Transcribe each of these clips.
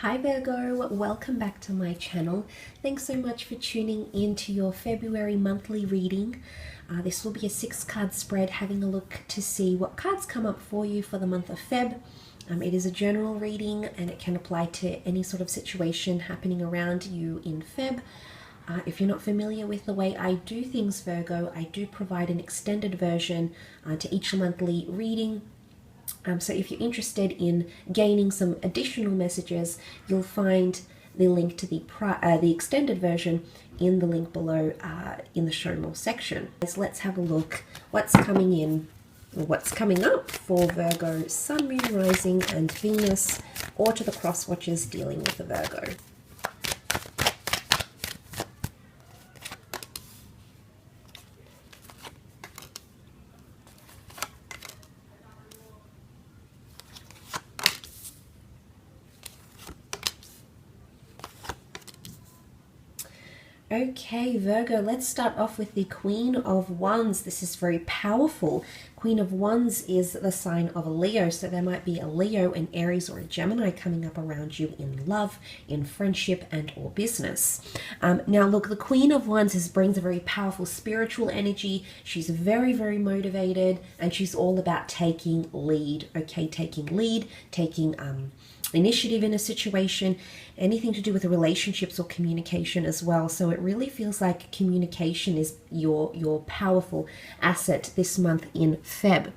Hi Virgo, welcome back to my channel. Thanks so much for tuning in to your February monthly reading. This will be a 6-card spread, having a look to see what cards come up for you for the month of Feb. It is a general reading and it can apply to any sort of situation happening around you in Feb. If you're not familiar with the way I do things, Virgo, I do provide an extended version to each monthly reading. So if you're interested in gaining some additional messages, you'll find the link to the extended version in the link below in the show more section. So let's have a look what's coming in, or what's coming up for Virgo, Sun, Moon, Rising and Venus, or to the cross watchers dealing with the Virgo. Okay, Virgo, let's start off with the Queen of Wands. This is very powerful. Queen of Wands is the sign of a Leo, so there might be a Leo, an Aries, or a Gemini coming up around you in love, in friendship, and or business. Now, look, the Queen of Wands brings a very powerful spiritual energy. She's very, very motivated, and she's all about taking lead, okay? Taking lead, taking initiative in a situation, anything to do with relationships or communication as well. So it really feels like communication is your powerful asset this month in Feb.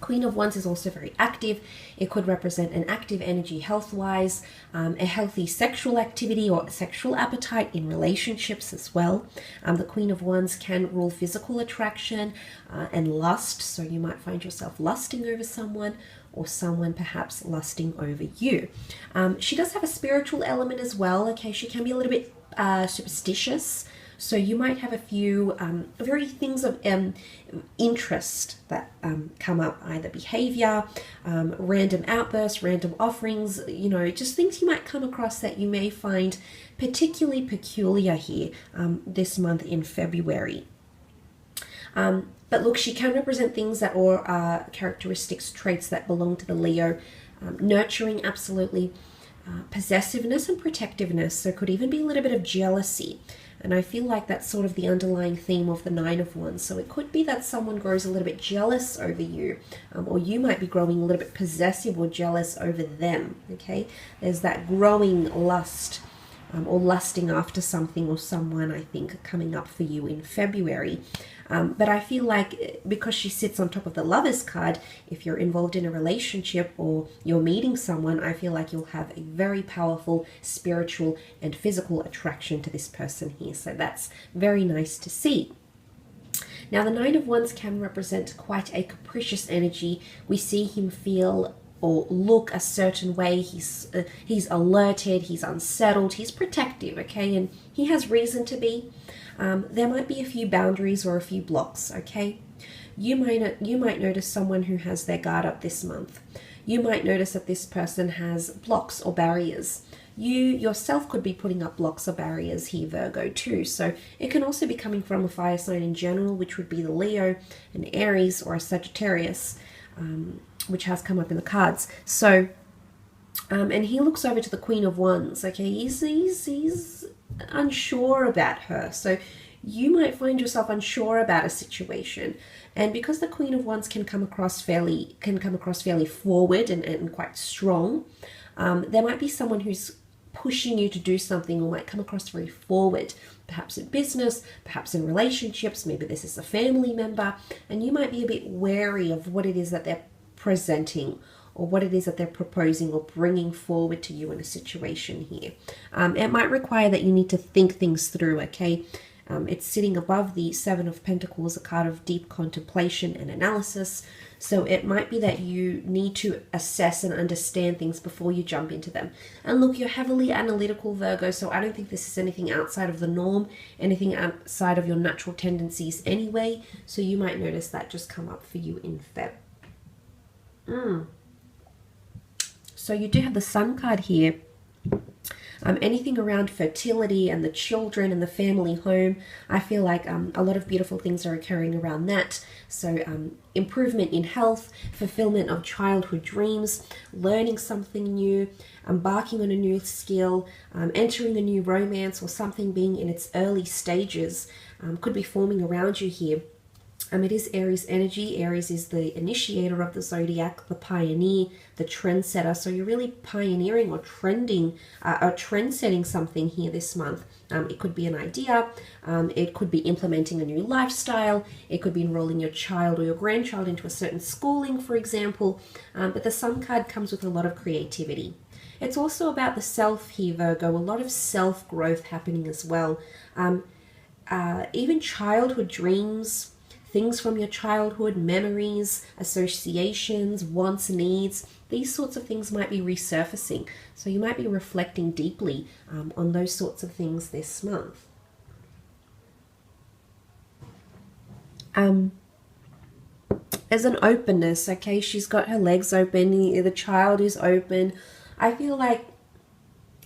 Queen of Wands is also very active. It could represent an active energy health-wise, a healthy sexual activity or sexual appetite in relationships as well. The Queen of Wands can rule physical attraction and lust, so you might find yourself lusting over someone or someone perhaps lusting over you. She does have a spiritual element as well, okay? She can be a little bit superstitious. So you might have a few very things of interest that come up, either behavior, random outbursts, random offerings, you know, just things you might come across that you may find particularly peculiar here this month in February. But look, she can represent things that are characteristics, traits that belong to the Leo. Nurturing, absolutely. Possessiveness and protectiveness. There could even be a little bit of jealousy. And I feel like that's sort of the underlying theme of the Nine of Wands. So it could be that someone grows a little bit jealous over you, or you might be growing a little bit possessive or jealous over them, okay? There's that growing lust or lusting after something or someone, I think, coming up for you in February. But I feel like because she sits on top of the Lovers card, if you're involved in a relationship or you're meeting someone, I feel like you'll have a very powerful spiritual and physical attraction to this person here. So that's very nice to see. Now, the Nine of Wands can represent quite a capricious energy. We see him feel or look a certain way. He's alerted, he's unsettled, he's protective, okay? And he has reason to be. There might be a few boundaries or a few blocks, okay? You might notice someone who has their guard up this month. You might notice that this person has blocks or barriers. You yourself could be putting up blocks or barriers here, Virgo, too. So it can also be coming from a fire sign in general, which would be the Leo, an Aries, or a Sagittarius, which has come up in the cards. So, and he looks over to the Queen of Wands, okay? He's unsure about her. So you might find yourself unsure about a situation. And because the Queen of Wands can come across fairly forward and quite strong, there might be someone who's pushing you to do something or might come across very forward, perhaps in business, perhaps in relationships. Maybe this is a family member, and you might be a bit wary of what it is that they're presenting or what it is that they're proposing or bringing forward to you in a situation here. It might require that you need to think things through, okay? It's sitting above the Seven of Pentacles, a card of deep contemplation and analysis. So it might be that you need to assess and understand things before you jump into them. And look, you're heavily analytical, Virgo, so I don't think this is anything outside of the norm, anything outside of your natural tendencies anyway. So you might notice that just come up for you in Feb. So you do have the Sun card here. Anything around fertility and the children and the family home, I feel like a lot of beautiful things are occurring around that. So improvement in health, fulfillment of childhood dreams, learning something new, embarking on a new skill, entering a new romance, or something being in its early stages could be forming around you here. It is Aries energy. Aries is the initiator of the zodiac, the pioneer, the trendsetter. So you're really pioneering or trend-setting something here this month. It could be an idea. It could be implementing a new lifestyle. It could be enrolling your child or your grandchild into a certain schooling, for example. But the Sun card comes with a lot of creativity. It's also about the self here, Virgo. A lot of self-growth happening as well. Even childhood dreams, things from your childhood, memories, associations, wants, needs, these sorts of things might be resurfacing. So you might be reflecting deeply on those sorts of things this month. There's an openness, okay? She's got her legs open, the child is open. I feel like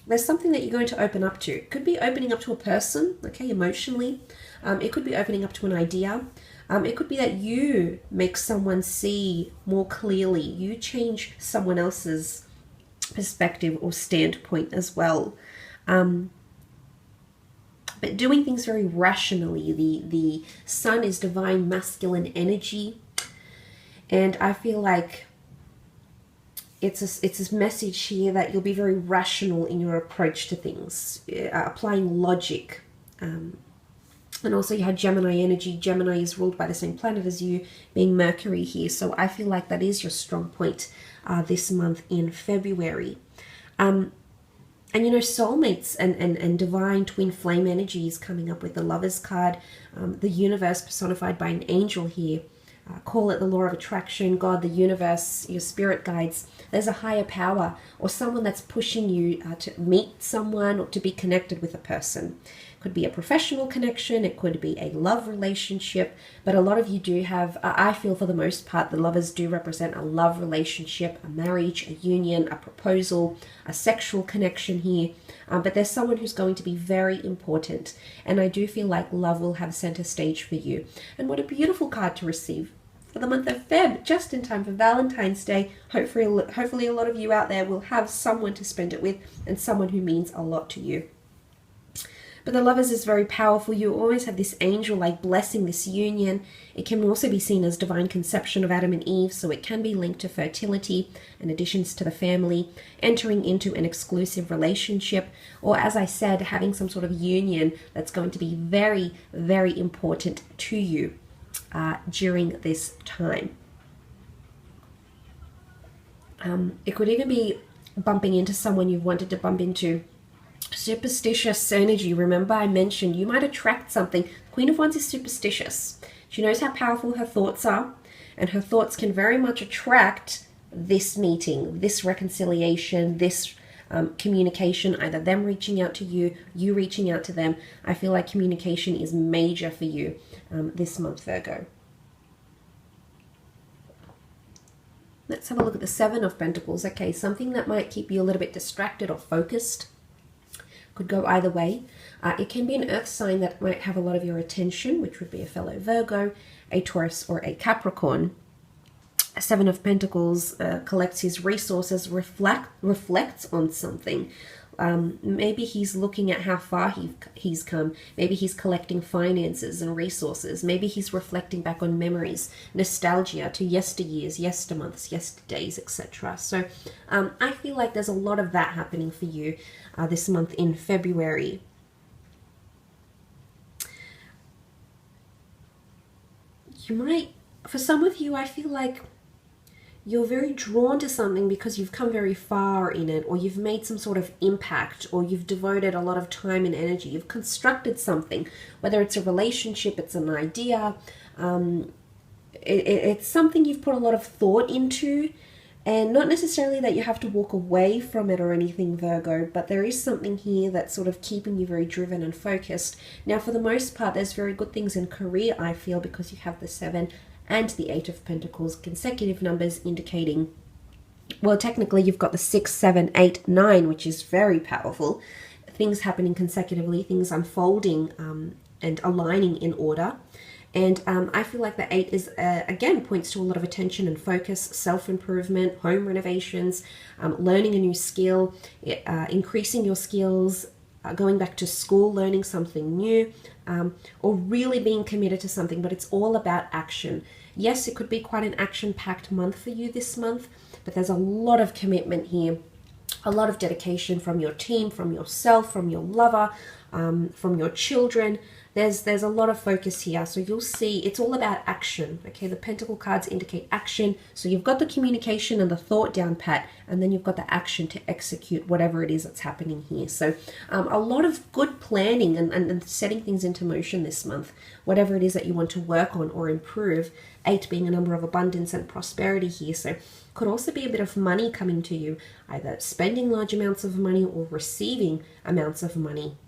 there's something that you're going to open up to. It could be opening up to a person, okay, emotionally. It could be opening up to an idea. It could be that you make someone see more clearly. You change someone else's perspective or standpoint as well. But doing things very rationally. The Sun is divine masculine energy. And I feel like it's a message here that you'll be very rational in your approach to things, applying logic. And also you had Gemini energy. Gemini is ruled by the same planet as you, being Mercury here. So I feel like that is your strong point this month in February. And you know, soulmates and divine twin flame energies coming up with the Lovers card. The universe personified by an angel here. Call it the law of attraction, God, the universe, your spirit guides. There's a higher power or someone that's pushing you to meet someone or to be connected with a person. It could be a professional connection, it could be a love relationship, but a lot of you do have, I feel for the most part, the lovers do represent a love relationship, a marriage, a union, a proposal, a sexual connection here. But there's someone who's going to be very important. And I do feel like love will have center stage for you. And what a beautiful card to receive for the month of Feb, just in time for Valentine's Day. Hopefully a lot of you out there will have someone to spend it with and someone who means a lot to you. But the Lovers is very powerful. You always have this angel like blessing this union. It can also be seen as divine conception of Adam and Eve, so it can be linked to fertility and additions to the family, entering into an exclusive relationship, or as I said, having some sort of union that's going to be very, very important to you during this time. It could even be bumping into someone you've wanted to bump into. Superstitious energy. Remember I mentioned you might attract something. Queen of Wands is superstitious. She knows how powerful her thoughts are, and her thoughts can very much attract this meeting, this reconciliation, this communication, either them reaching out to you, you reaching out to them. I feel like communication is major for you this month, Virgo. Let's have a look at the Seven of Pentacles. Okay, something that might keep you a little bit distracted or focused. Could go either way. It can be an earth sign that might have a lot of your attention, which would be a fellow Virgo, a Taurus, or a Capricorn. A Seven of Pentacles collects his resources, reflects on something. Maybe he's looking at how far he's come. Maybe he's collecting finances and resources. Maybe he's reflecting back on memories, nostalgia to yesteryears, yestermonths, yesterdays, etc. So I feel like there's a lot of that happening for you this month in February. You might, for some of you, I feel like you're very drawn to something because you've come very far in it, or you've made some sort of impact, or you've devoted a lot of time and energy. You've constructed something, whether it's a relationship, it's an idea, it's something you've put a lot of thought into, and not necessarily that you have to walk away from it or anything, Virgo, but there is something here that's sort of keeping you very driven and focused. Now, for the most part, there's very good things in career, I feel, because you have the 7 and the 8 of Pentacles, consecutive numbers indicating well, technically you've got the 6, 7, 8, 9, which is very powerful. Things happening consecutively, things unfolding and aligning in order. And I feel like the 8 is, again, points to a lot of attention and focus, self-improvement, home renovations, learning a new skill, increasing your skills, going back to school, learning something new, or really being committed to something. But it's all about action. Yes, it could be quite an action-packed month for you this month, but there's a lot of commitment here, a lot of dedication from your team, from yourself, from your lover, from your children. There's a lot of focus here. So you'll see it's all about action. Okay, the Pentacle cards indicate action. So you've got the communication and the thought down pat, and then you've got the action to execute whatever it is that's happening here. So a lot of good planning and setting things into motion this month, whatever it is that you want to work on or improve. 8 being a number of abundance and prosperity here. So could also be a bit of money coming to you, either spending large amounts of money or receiving amounts of money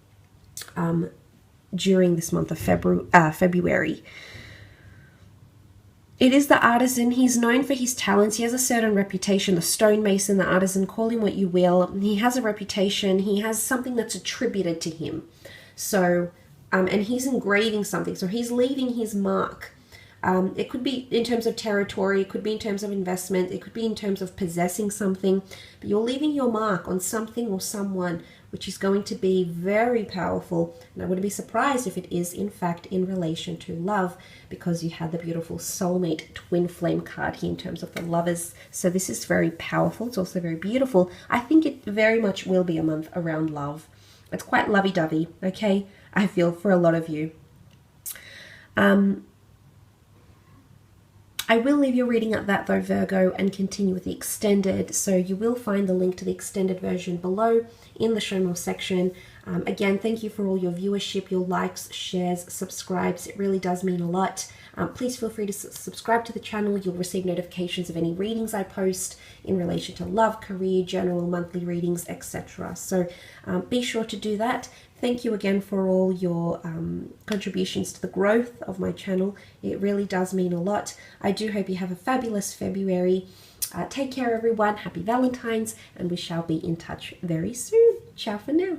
during this month of February. It is the artisan. He's known for his talents. He has a certain reputation. The stonemason, the artisan, call him what you will. He has a reputation. He has something that's attributed to him. So, and he's engraving something. So he's leaving his mark. It could be in terms of territory, it could be in terms of investment, it could be in terms of possessing something, but you're leaving your mark on something or someone which is going to be very powerful. And I wouldn't be surprised if it is in fact in relation to love, because you had the beautiful soulmate twin flame card here in terms of the lovers. So this is very powerful. It's also very beautiful. I think it very much will be a month around love. It's quite lovey-dovey, okay? I feel for a lot of you. I will leave your reading at that though, Virgo, and continue with the extended. So you will find the link to the extended version below in the show more section. Again, thank you for all your viewership, your likes, shares, subscribes. It really does mean a lot. Please feel free to subscribe to the channel. You'll receive notifications of any readings I post in relation to love, career, general, monthly readings, etc. So be sure to do that. Thank you again for all your contributions to the growth of my channel. It really does mean a lot. I do hope you have a fabulous February. Take care, everyone. Happy Valentine's, and we shall be in touch very soon. Ciao for now.